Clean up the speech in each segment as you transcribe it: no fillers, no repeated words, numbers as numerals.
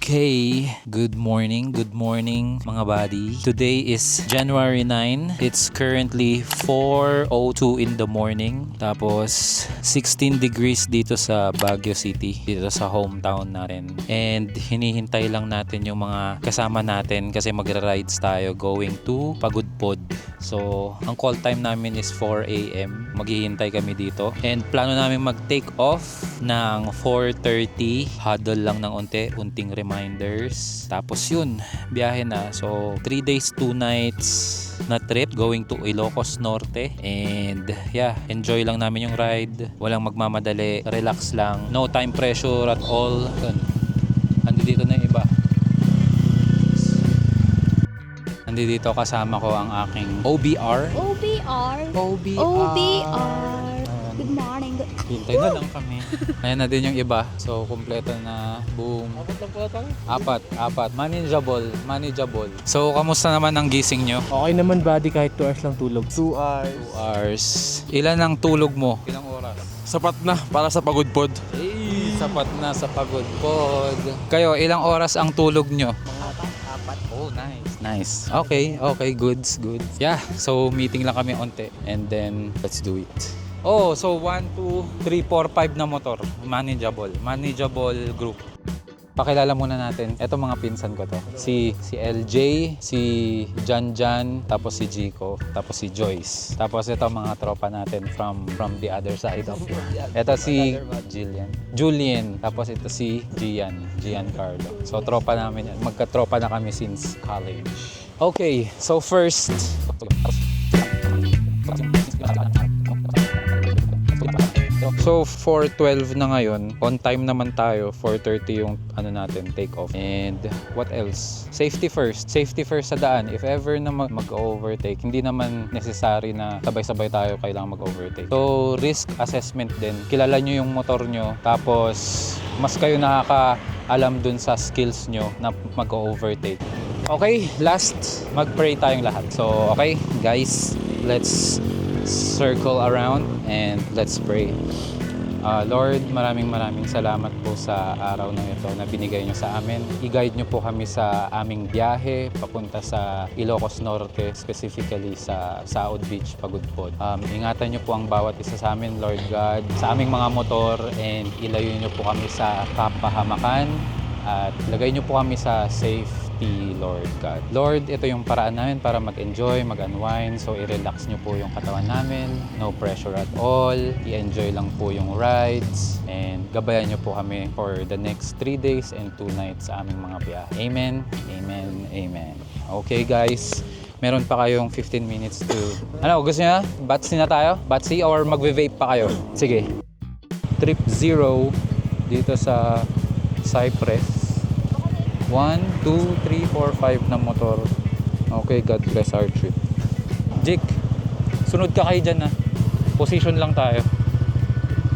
Okay, good morning mga buddy. Today is January 9. It's currently 4:02 in the morning. Tapos 16 degrees dito sa Baguio City, dito sa hometown natin. And hinihintay lang natin yung mga kasama natin kasi magra-rides tayo going to Pagudpod. So, ang call time namin is 4 AM. Maghihintay kami dito. And plano namin mag-take off ng 4:30. Huddle lang ng unting reminders. Tapos yun, biyahe na. So, 3 days, 2 nights na trip going to Ilocos Norte. And yeah, enjoy lang namin yung ride. Walang magmamadali. Relax lang. No time pressure at all. Yun. Andito na yung iba. Dito kasama ko ang aking OBR. Good morning. Hintay na lang kami. Ayan na din yung iba. So, kumpleto na. Boom. Apat. Manageable. So, kamusta naman ang gising nyo? Okay naman buddy, kahit 2 hours lang tulog. 2 hours. Ilan ang tulog mo? Ilang oras? Sapat na para sa Pagudpod. Hey, sapat na sa Pagudpod. Kayo, ilang oras ang tulog nyo? Apat. Oh, nice. Okay, goods. Yeah, so meeting lang kami onte and then let's do it. Oh, so 1, 2, 3, 4, 5 na motor. Manageable group. Pakilala muna natin. Ito mga pinsan ko to. Si LJ, si Janjan, tapos si Jico, tapos si Joyce. Tapos ito mga tropa natin from the other side of it. Ito si Julian, tapos ito si Giancarlo. So tropa namin yan. Magka-tropa na kami since college. Okay, so first So 4:12 na ngayon, on time naman tayo, 4:30 yung natin take off. And what else? Safety first sa daan. If ever na mag-overtake, hindi naman necessary na sabay-sabay tayo kailangan mag-overtake. So risk assessment din. Kilala nyo yung motor nyo, tapos mas kayo nakakaalam dun sa skills nyo na mag-overtake. Okay, last, mag-pray tayong lahat. So okay, guys, let's circle around and let's pray. Lord, maraming salamat po sa araw na ito na binigay nyo sa amin. I-guide nyo po kami sa aming biyahe papunta sa Ilocos Norte, specifically sa Saud Beach, Pagudpod. Ingatan nyo po ang bawat isa sa amin, Lord God, sa aming mga motor, and ilayo nyo po kami sa kapahamakan at lagay nyo po kami sa safety, Lord God. Lord, ito yung paraan namin para mag-enjoy, mag-unwind. So, i-relax nyo po yung katawan namin. No pressure at all. I-enjoy lang po yung rides. And gabayan nyo po kami for the next 3 days and 2 nights sa aming mga biyahe. Amen. Okay, guys. Meron pa kayong 15 minutes to... gusto nyo? Batsy na tayo? Batsy or magve-vape pa kayo? Sige. Trip 0 dito sa Cypress. 1, 2, 3, 4, 5 na motor. Okay, God bless our trip. Jake, sunod ka kayo dyan, position lang tayo.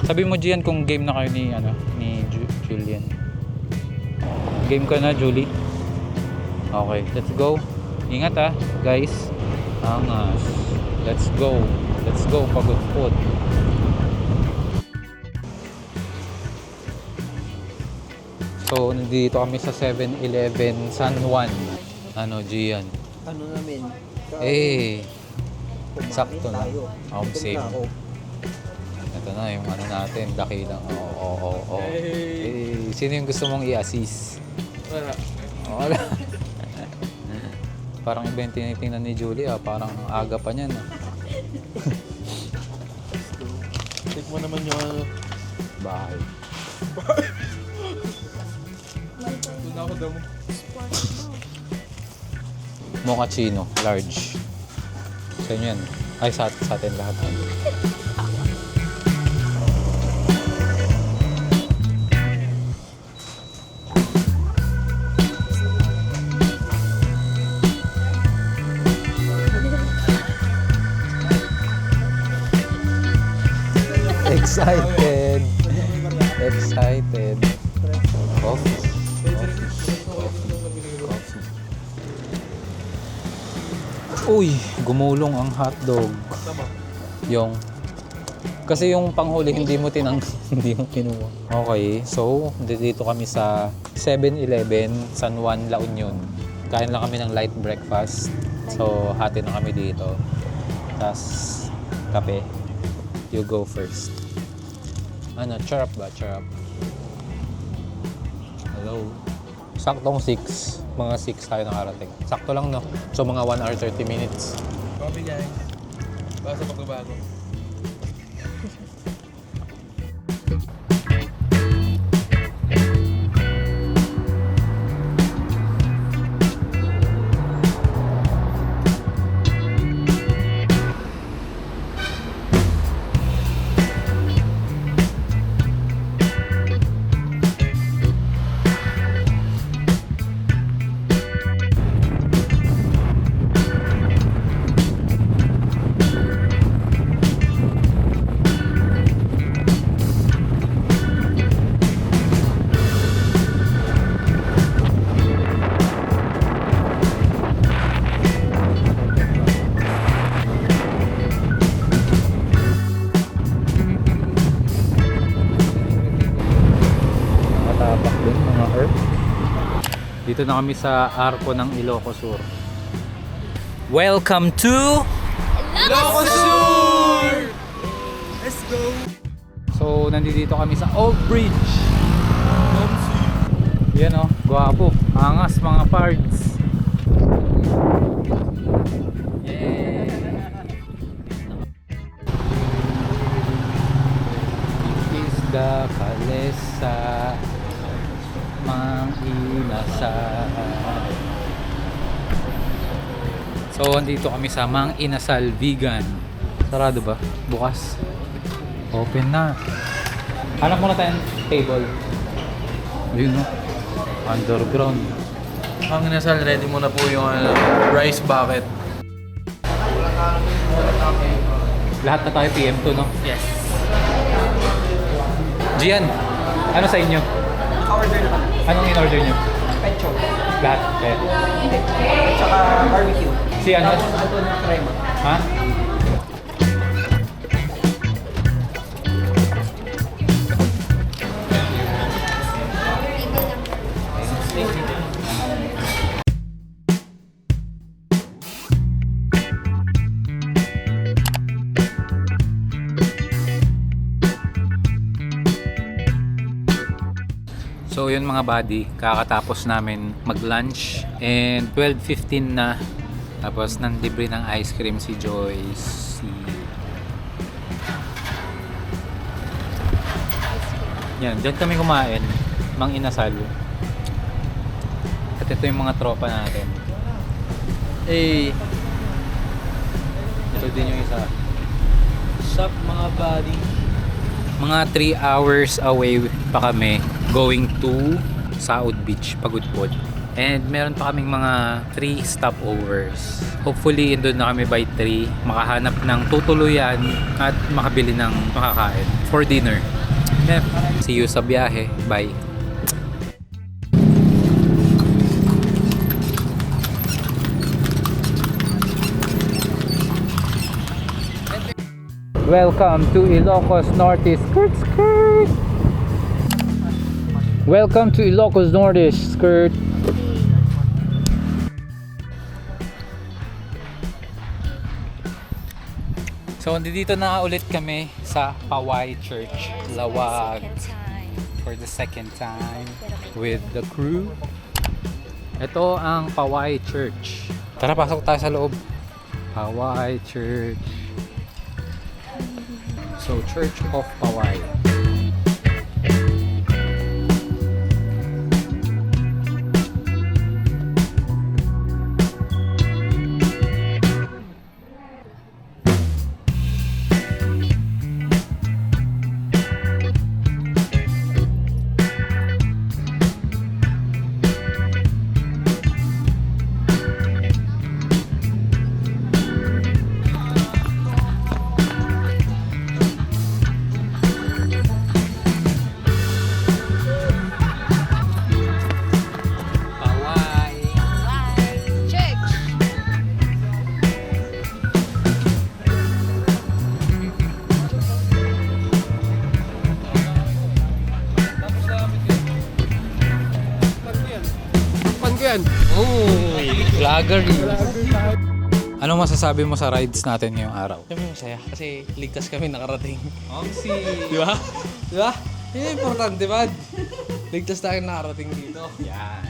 Sabi mo Gian kung game na kayo ni Julian. Game ka na, Julie? Okay, let's go. Ingat guys. Angas. Let's go, Pagudpod. So, nandito kami sa 7-Eleven San Juan. Gian? Namin? Sakto na. Same. Ito na yung natin, dakilang. Oo. Sino yung gusto mong i-assist? Wala. Parang iba yung tinitingnan ni Julie, parang aga pa niyan. Take mo naman yung Bahay. Mochaccino, large. Sa inyo yan. Ay, sa atin lahat. Excited. Coffee. Uy, gumulong ang hotdog. Yung Kasi yung panghuli hindi mo hindi mo kinuha. Okay, so dito kami sa 7-Eleven, San Juan, La Union. Kain lang kami ng light breakfast. So hati na kami dito. Tapos kape. You go first. Ano, charap ba? Charap. Hello. Saktong 6. Mga 6 tayo nakarating. Sakto lang, no? So mga 1 hour 30 minutes. Coffee guys. Basta pagbabago. Nakatapak din mga herb. Dito na kami sa Arco ng Ilocos Sur. Welcome to Ilocos Sur! Let's go! So, nandito kami sa Old Bridge. Yan o, gwapo. Angas mga pards. Yeah. This is the Calesa Mang Inasal. So, andito kami sa Mang Inasal Vegan. Sarado ba? Bukas. Open na. Hanap muna tayong table. Yun no. Underground. Ang inasal, ready mo na po yung rice bucket. Lahat na tayo PM2 no? Yes. Gian, ano sa inyo? Order na. Anong in-order nyo? Pecho. Lahat? Eh. At saka barbecue. Si ano? Ito na crema. Ha? So yun mga buddy, kakatapos namin mag-lunch and 12:15 na. Tapos nanlibre ng ice cream si Joyce. Yan, dyan kami kumain, Mang Inasal. At ito yung mga tropa natin. Hey, Ito din yung isa. sup mga buddy? Mga 3 hours away pa kami going to Saud Beach, Pagudpod. And meron pa kaming mga 3 stopovers. Hopefully, doon na kami by 3 makahanap ng tutuluyan at makabili ng makakain for dinner. Yeah. See you sa biyahe. Bye. Welcome to Ilocos Norte. Skirt, skirt. Welcome to Ilocos Norte. Skirt. So, dito na ulit kami sa Paway Church, Lawag, for the second time with the crew. Ito ang Paway Church. Tara, pasok tayo sa loob. Paway Church. So, Church of Paway. ko yan. Uy, vlogger. Anong masasabi mo sa rides natin ngayong araw? Kami masaya kasi ligtas kami nakarating. Di ba? Di ba? Yun yung importante, bad. Ligtas tayo nakarating dito. Yan.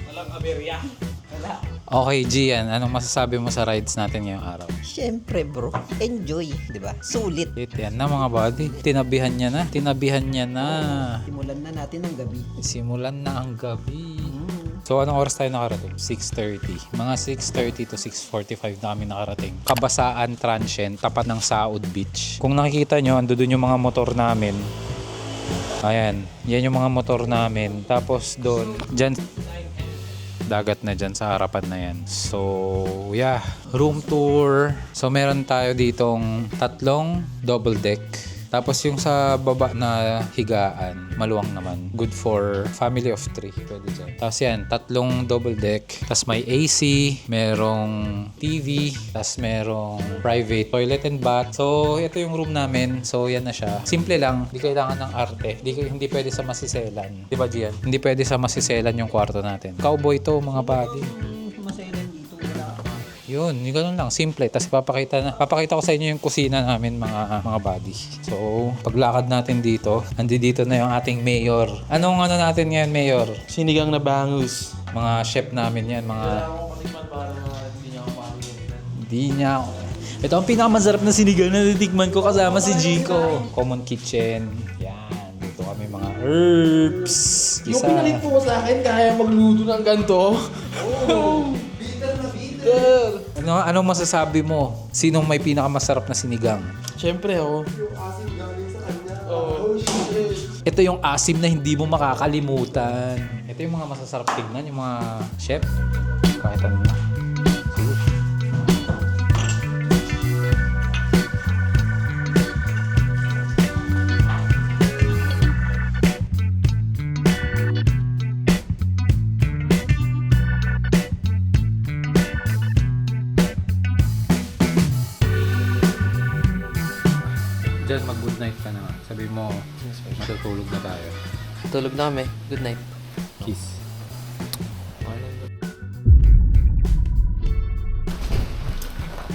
Walang aberya. Wala. Okay, Gian, anong masasabi mo sa rides natin ngayong araw? Siyempre bro, enjoy, di ba? Sulit. Yan na mga buddy. Tinabihan niya na. Simulan na natin ang gabi. Simulan na ang gabi. So, anong oras tayo nakarating? 6:30. Mga 6:30 to 6:45 na kami nakarating. Kabasaan Transient, tapat ng Saud Beach. Kung nakikita nyo, ando dun yung mga motor namin. Ayan, yan yung mga motor namin. Tapos doon, dyan, dagat na dyan sa harapan na yan. So, yeah, room tour. So, meron tayo ditong 3 double deck. Tapos yung sa baba na higaan, maluwang naman. Good for family of 3. Pwede dyan. Tapos yan, 3 double deck. Tapos may AC, merong TV, tapos merong private toilet and bath. So, ito yung room namin. So, yan na siya. Simple lang. Hindi kailangan ng arte. Hindi pwede sa masiselan. Diba, Gian? Hindi pwede sa masiselan yung kwarto natin. Cowboy to, mga buddy. Masayalan dito, wala ka. Yun, yung ganun lang, simple. Tapos papakita ko sa inyo yung kusina namin mga buddy. So, paglakad natin dito, dito na yung ating mayor. Anong ano natin ngayon, mayor? Sinigang na bangus. Mga chef namin yan, mga... Hindi niya ako. Ito ang pinakamasarap na sinigang na titikman ko kasama si Jico. Common kitchen. Yan, dito kami mga herbs. Yung pinalit po sa akin, kaya magluto ng ganito. Anong masasabi mo? Sinong may pinakamasarap na sinigang? Siyempre, ako. Ito yung asim na hindi mo makakalimutan. Ito yung mga masasarap tignan, yung mga chef. Kahit ano na. Diyan mag-good night ka na. Sabi mo, matutulog na tayo. Tulog na kami. Good night. Kiss.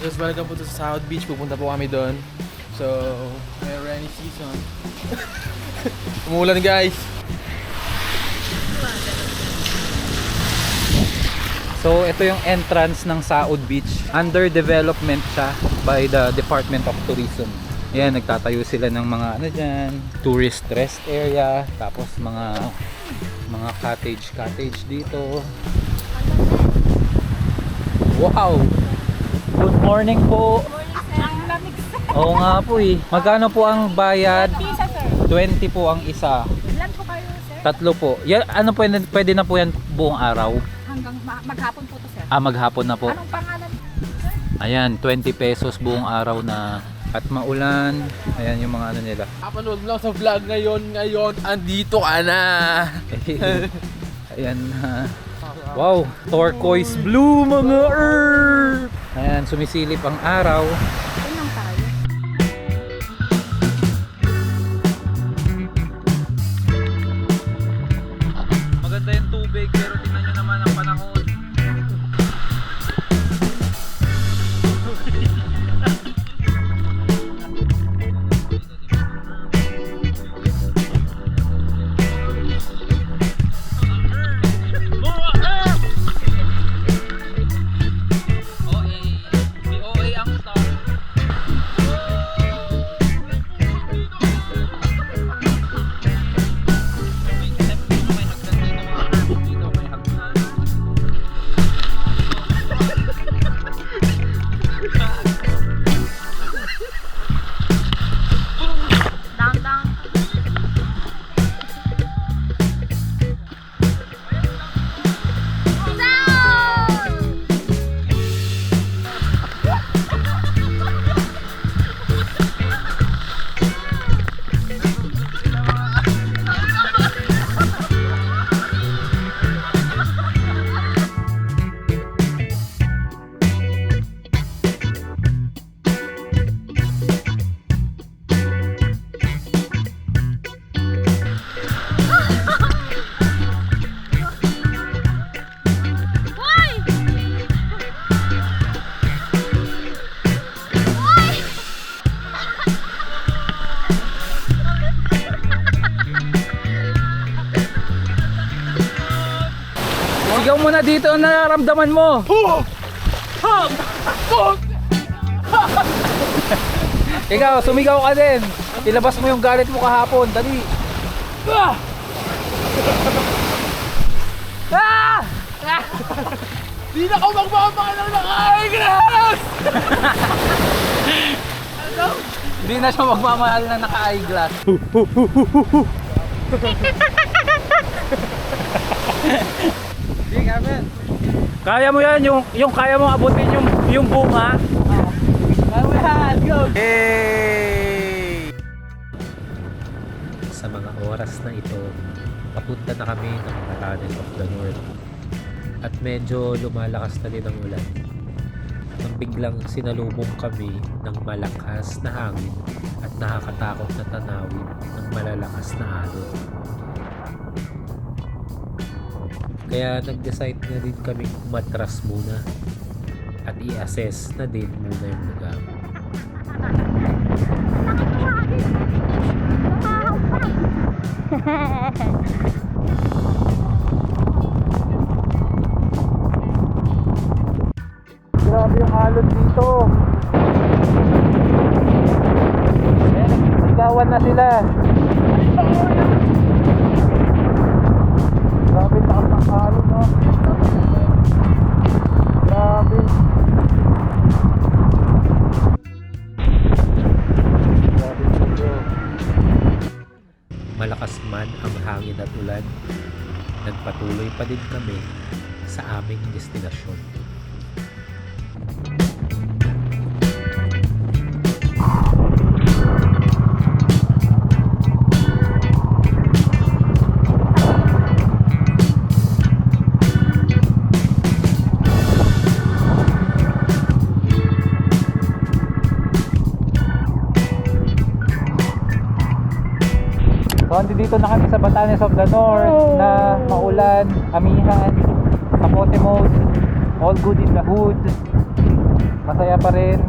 Yes, welcome po to sa South Beach. Pupunta po kami doon. So, may rainy season. Umulan guys. So, ito yung entrance ng Saud Beach. Under development siya by the Department of Tourism. Ayan, nagtatayo sila ng mga ano dyan, tourist rest area, tapos mga cottage dito. Wow! Good morning po! Ang lamig sir. Oo nga po eh. Magkano po ang bayad? Pisa sir. 20 po ang isa. Ilan po kayo sir? 3 po. Yan, ano po, pwede na po yan buong araw? Hanggang maghapon po to sir. Maghapon na po. Anong pangalan sir? Ayan, 20 pesos buong araw na at maulan. Ayan yung mga ano nila. Kapanood mo lang sa vlog ngayon, andito ka na. Ayan na. Wow, turquoise blue mga earth. Ayan, sumisilip ang araw. Doon lang tayo. Maganda yung tubig pero tingnan nyo naman ang panahon. Sigaw mo na dito ang nararamdaman mo. Ikaw, sumigaw ka din. Ilabas mo yung galit mo kahapon. Dali. Ah! Ah! Di na ako magmamahal ng eyeglass! Hindi na siya magmamahal na naka-eyeglass. Hindi nga, man. Kaya mo yan, yung kaya mo abutin yung bunga. Kaya mo yan, go! Hey! Sa mga oras na ito, papunta na kami ng Batanes of the North. At medyo lumalakas na din ang ulan. Nang biglang sinalubong kami ng malakas na hangin at nakakatakot na tanawin ng malalakas na alon. Kaya nag-decide na din kami umatras muna at i-assess na din muna yung lugar. Grabe yung alon dito. Nagsigawan na sila. Grabe taas ng alon, no? Grabe. Grabe dito. Malakas man ang hangin at ulan, nagpatuloy pa din kami sa aming destinasyon. So, dito na kami sa Batanes of the North na maulan, amihan, kapote mode, all good in the hood. Masaya pa rin.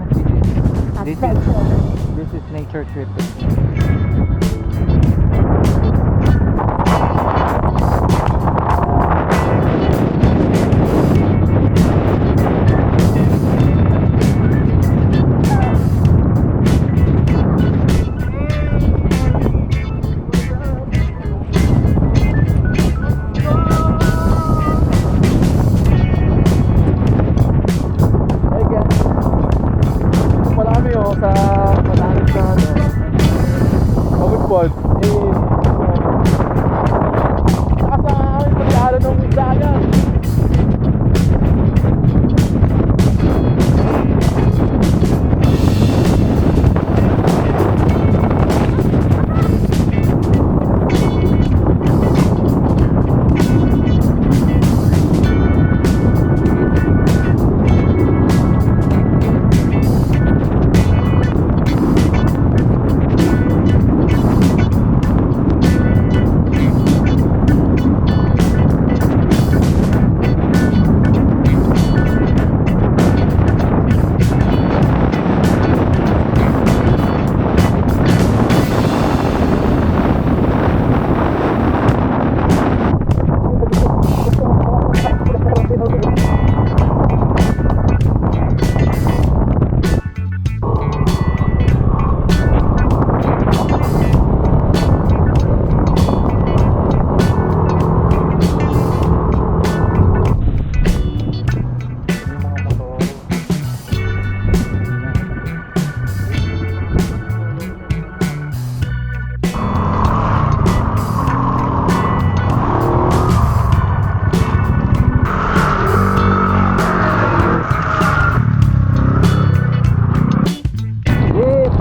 This is nature trip. Wala kami sa Batanes na Pagod-pod. Nasa amin pagkalo ng dagat.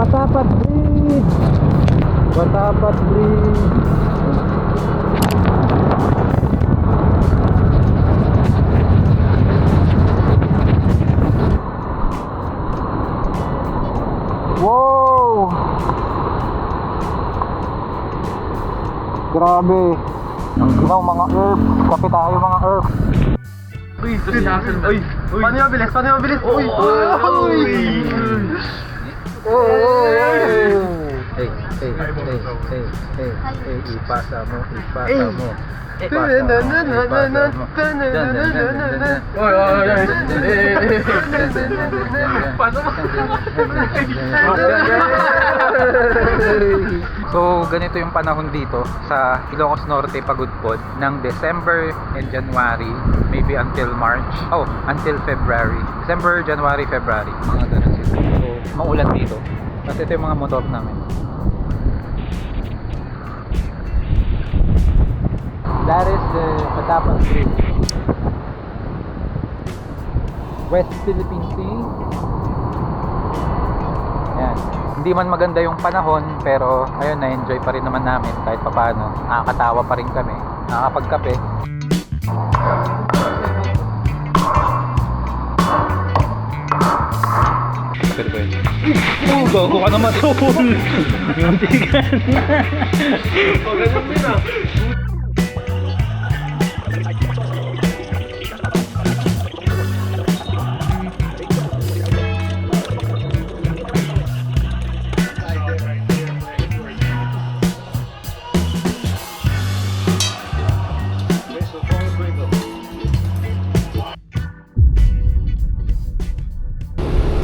Batapat Bridge! Batapat Bridge! Wow! Grabe! Ang ginaw mga herb! Kape tayo mga herb! Uy! Paano yung mabilis? Uy! Hey! Ipasa mo. So, ganito yung panahon dito sa Ilocos Norte, Pagudpod ng December and January, maybe until March. Oh, until February. December, January, February. Mga ganun sila. So, maulan dito. Kasi ito yung mga motor namin. That is the Patapas Bridge. West Philippine Sea. Ayan. Hindi man maganda yung panahon, pero ayun, na-enjoy pa rin naman namin kahit papaano. Nakakatawa pa rin kami. Nakakapagkape. Gago ka naman, tol! Muntikan na! Pagano'n din ah!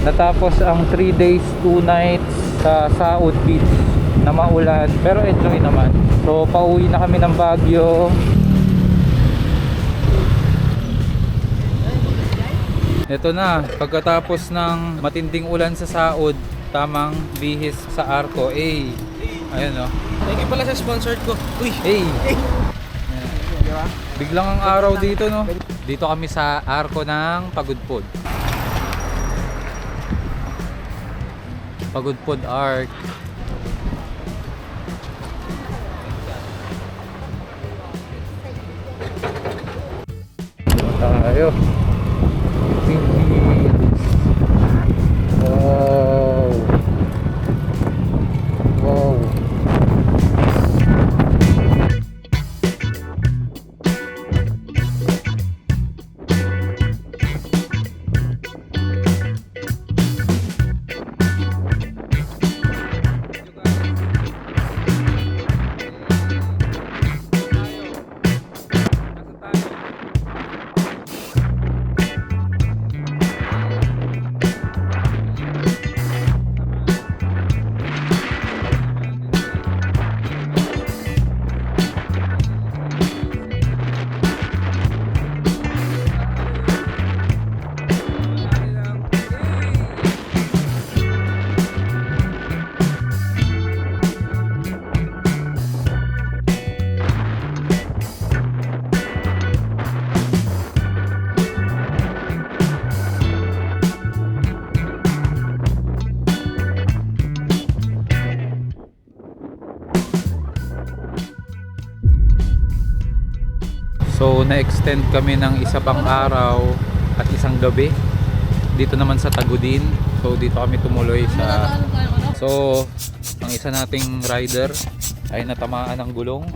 Natapos ang 3 days, 2 nights sa Saud Beach na maulan, pero enjoy naman. So pauwi na kami ng Baguio. Ito na, pagkatapos ng matinding ulan sa Saud, tamang bihis sa Arco. Ayun o. Thank you pala sa sponsored ko. Uy! Biglang ang araw dito, no? Dito kami sa Arco ng Pagudpod. Pagudpod Arc. Tayo. Wow. Wow. So na-extend kami ng isa pang araw at isang gabi dito naman sa Tagudin. So dito kami tumuloy sa... So ang isa nating rider ay natamaan ng gulong.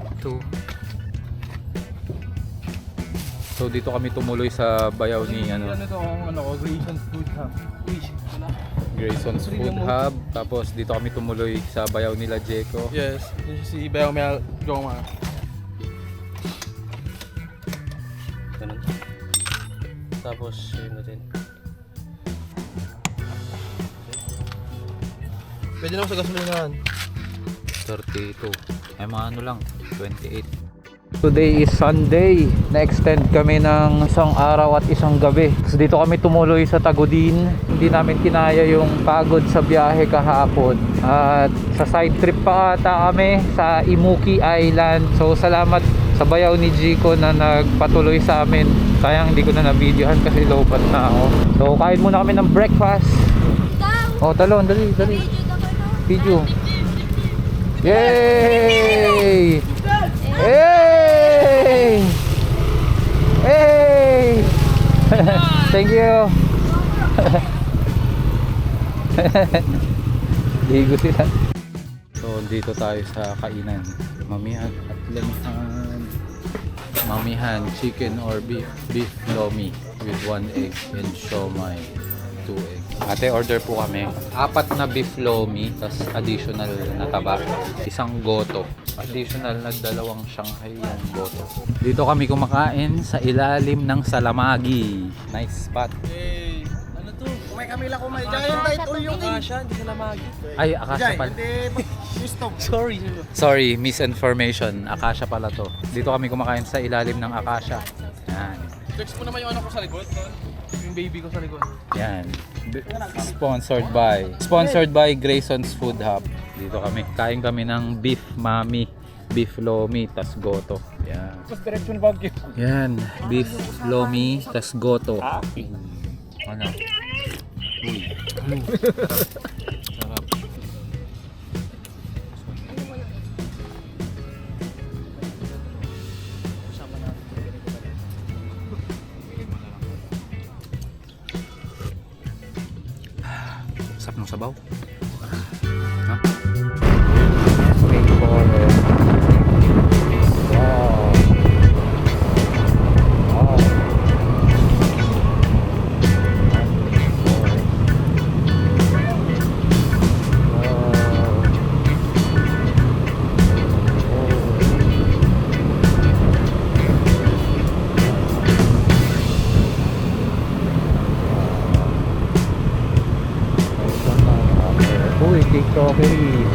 So dito kami tumuloy sa bayaw ni Grayson's Food Hub. Grayson's Food Hub. Tapos dito kami tumuloy sa bayaw nila Jeco. Yes, this is si Bayaw Mel Goma. Tapos yun na din. Pwede na ako sa gasolinahan. 32. Ay mga ano lang, 28. Today is Sunday. Na-extend kami ng isang araw at isang gabi. So dito kami tumuloy sa Tagudin. Hindi namin kinaya yung pagod sa biyahe kahapon. At sa side trip pa ata kami sa Imuki Island. So salamat sa bayaw ni Jico na nagpatuloy sa amin. Sayang hindi ko na na-videohan kasi low-bat na ako. So kain muna kami ng breakfast. Oh, talon, dali. Video. Yay! Hey! Hey! Thank you. Ligo sila. So dito tayo sa kainan. Mamihan at lamihan. Mamihan, chicken or beef lomi with 1 egg and siomai 2 eggs. Ate, order po kami. 4 na beef lomi, tas additional na taba. Isang goto. Additional na 2 Shanghai yan, goto. Dito kami kumakain sa ilalim ng Salamagi. Nice spot. Hey, ano to? Kumay kami lang kumay. Giant tight all yung Akasha, hindi sila magi. Ay, Akasha pala. Sorry. Sorry, misinformation. Akasha pala to. Dito kami kumakain sa ilalim ng Akasha. Yan. Flex mo naman yung ano ko sa likod, tol. Yung baby ko sa likod. Yan. Sponsored by Grayson's Food Hub. Dito kami. Kain kami ng beef mami, beef lomi, tas goto. Yan. Direction Baguio. Yan. Beef lomi, tas goto. Ano? Uy. Sarap. Sarap ng sabaw. Ha? Straightforward. Wow. Wow. Uy, TikTokeries.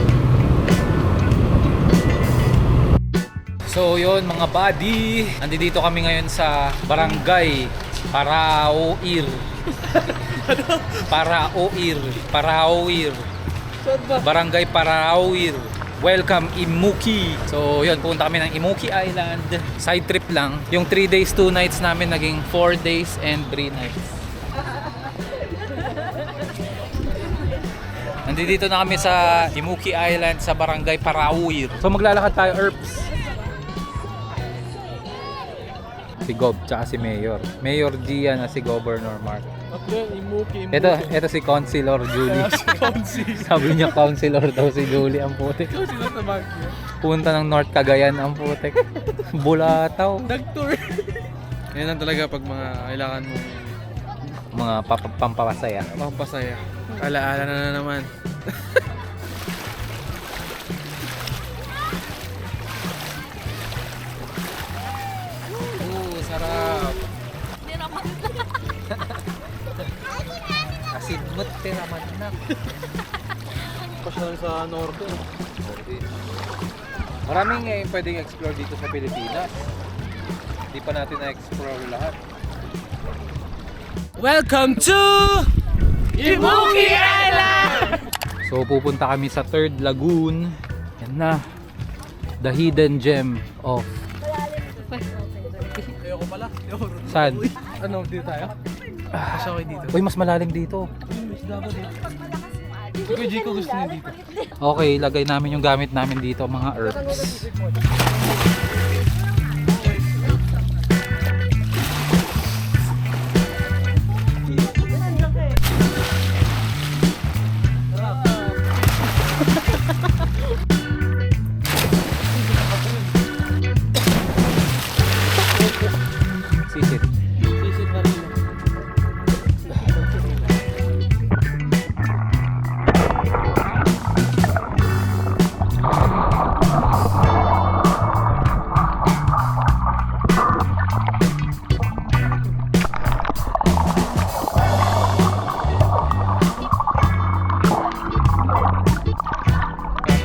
So yun mga buddy, nandito kami ngayon sa Barangay Paraoir. Paraoir. Barangay Paraoir. Welcome Imuki. So yun, pupunta kami ng Imuki Island. Side trip lang. Yung 3 days 2 nights namin naging 4 days and 3 nights. Nandito na kami sa Imuki Island sa Barangay Paraoir. So maglalakad tayo, Erps. Si Gob, tsaka si Mayor. Mayor Gian na si Governor Mark. Okay, Imuki. Ito si Councilor Julie. Sabi niya Councilor daw si Julie ang putik. Sino sa Baguio? Punta ng North Cagayan ang putik. Bulataw. Nag-tour. Yan lang talaga pag mga kailangan mo Mga pampapasaya. pampasaya. Alaala na naman. Sarap. Asidmut tiraman na. Pasyal sa norte. Maraming pwedeng explore dito sa Pilipinas. Hindi pa natin na-explore lahat. Welcome to Imuki Island! So pupunta kami sa Third Lagoon. Yan na. The hidden gem of... Ayoko pala. Saan? Ano, dito tayo? Kasi ako dito. Uy, mas malalim dito. Kuya Jico gusto niya dito. Okay, lagay namin yung gamit namin dito, mga herbs. Sisit. Sisit na rin.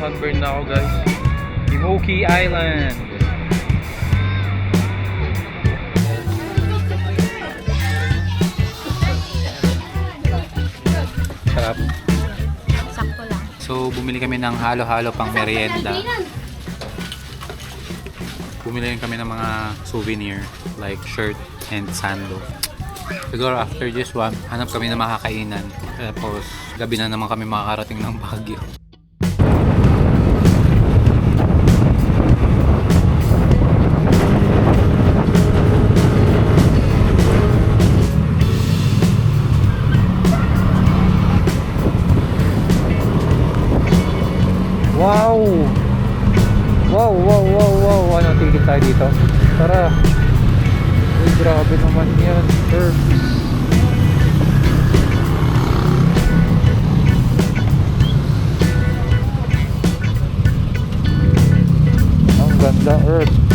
Sunburn na ako, guys. Imuki Island. Sarap. Sakto lang. So, bumili kami ng halo-halo pang merienda. Bumili rin kami ng mga souvenir like shirt and sando. Siguro after this one, hanap kami ng makakainan. Tapos, gabi na naman kami makakarating ng Baguio. Wow! Wow, wow, wow, wow! Ano, tigil tayo dito? Tara! Uy, grabe naman yan, Herbs! the earth.